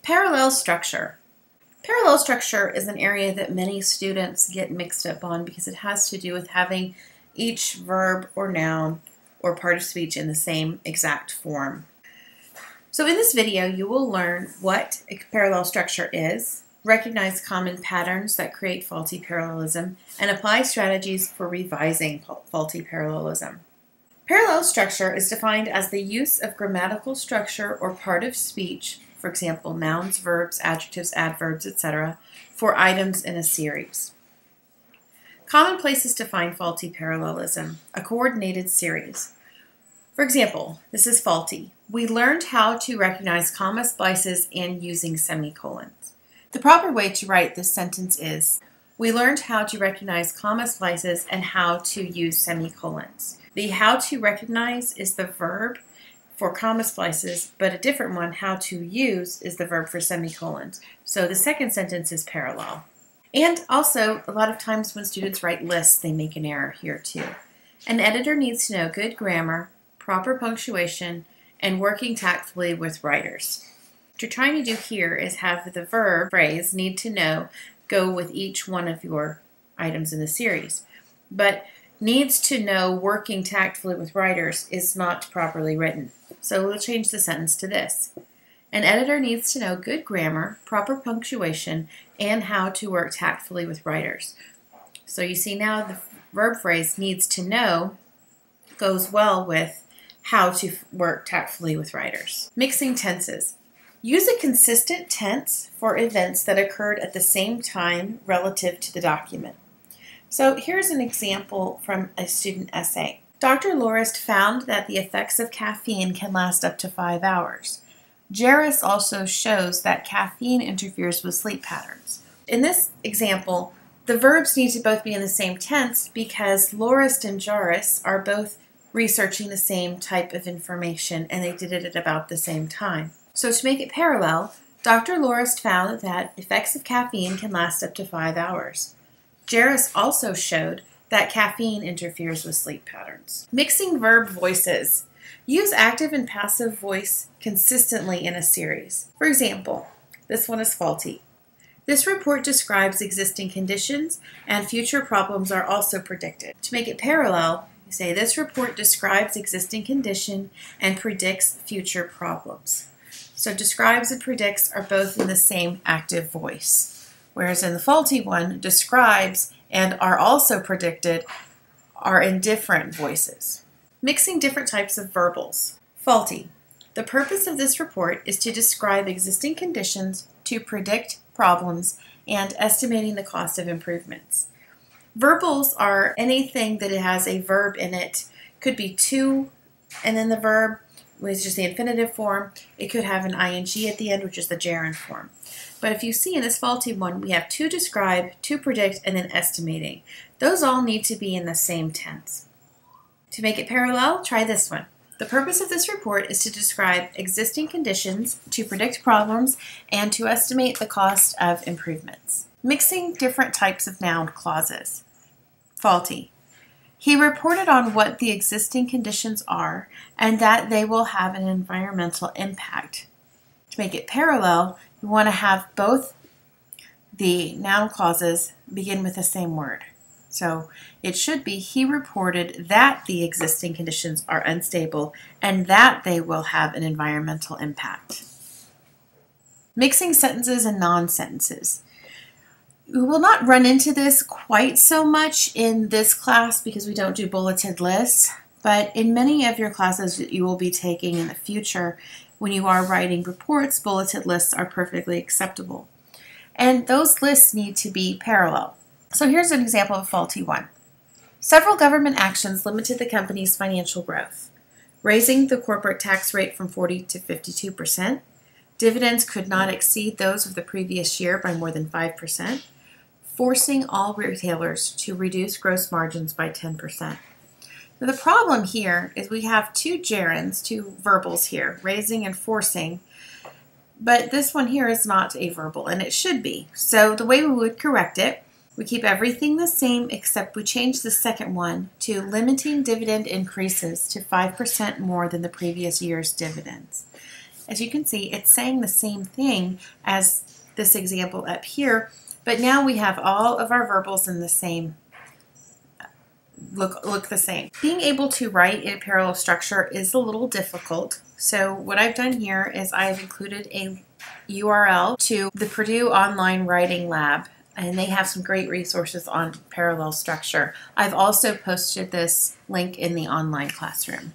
Parallel structure. Parallel structure is an area that many students get mixed up on because it has to do with having each verb or noun or part of speech in the same exact form. So in this video, you will learn what a parallel structure is, recognize common patterns that create faulty parallelism, and apply strategies for revising faulty parallelism. Parallel structure is defined as the use of grammatical structure or part of speech, for example, nouns, verbs, adjectives, adverbs, etc., for items in a series. Common places to find faulty parallelism: a coordinated series. For example, this is faulty. We learned how to recognize comma splices and using semicolons. The proper way to write this sentence is, we learned how to recognize comma splices and how to use semicolons. The how to recognize is the verb for comma splices, but a different one, how to use, is the verb for semicolons. So the second sentence is parallel. And also, a lot of times when students write lists, they make an error here too. An editor needs to know good grammar, proper punctuation, and working tactfully with writers. What you're trying to do here is have the verb phrase need to know go with each one of your items in the series. But needs to know working tactfully with writers is not properly written. So we'll change the sentence to this. An editor needs to know good grammar, proper punctuation, and how to work tactfully with writers. So you see now the verb phrase needs to know goes well with how to work tactfully with writers. Mixing tenses. Use a consistent tense for events that occurred at the same time relative to the document. So here's an example from a student essay. Dr. Lorist found that the effects of caffeine can last up to 5 hours. Jairus also shows that caffeine interferes with sleep patterns. In this example, the verbs need to both be in the same tense because Lorist and Jairus are both researching the same type of information and they did it at about the same time. So to make it parallel, Dr. Lorist found that effects of caffeine can last up to 5 hours. Jairus also showed that caffeine interferes with sleep patterns. Mixing verb voices. Use active and passive voice consistently in a series. For example, this one is faulty. This report describes existing conditions and future problems are also predicted. To make it parallel, you say this report describes existing condition and predicts future problems. So describes and predicts are both in the same active voice. Whereas in the faulty one, describes and are also predicted are in different voices. Mixing different types of verbals. Faulty. The purpose of this report is to describe existing conditions, to predict problems, and estimating the cost of improvements. Verbals are anything that it has a verb in it. Could be to and then the verb, which is just the infinitive form. It could have an ing at the end, which is the gerund form. But if you see in this faulty one, we have to describe, to predict, and then estimating. Those all need to be in the same tense. To make it parallel, try this one. The purpose of this report is to describe existing conditions, to predict problems, and to estimate the cost of improvements. Mixing different types of noun clauses. Faulty. He reported on what the existing conditions are and that they will have an environmental impact. To make it parallel, you want to have both the noun clauses begin with the same word. So it should be, he reported that the existing conditions are unstable and that they will have an environmental impact. Mixing sentences and non-sentences. We will not run into this quite so much in this class because we don't do bulleted lists, but in many of your classes that you will be taking in the future, when you are writing reports, bulleted lists are perfectly acceptable. And those lists need to be parallel. So here's an example of a faulty one. Several government actions limited the company's financial growth. Raising the corporate tax rate from 40 to 52%. Dividends could not exceed those of the previous year by more than 5%. Forcing all retailers to reduce gross margins by 10%. Now the problem here is we have two gerunds, two verbals here, raising and forcing, but this one here is not a verbal, and it should be. So the way we would correct it, we keep everything the same except we change the second one to limiting dividend increases to 5% more than the previous year's dividends. as you can see, it's saying the same thing as this example up here, but now we have all of our verbals in the same look the same. Being able to write in a parallel structure is a little difficult. So what I've done here is I've included a URL to the Purdue Online Writing Lab, and they have some great resources on parallel structure. I've also posted this link in the online classroom.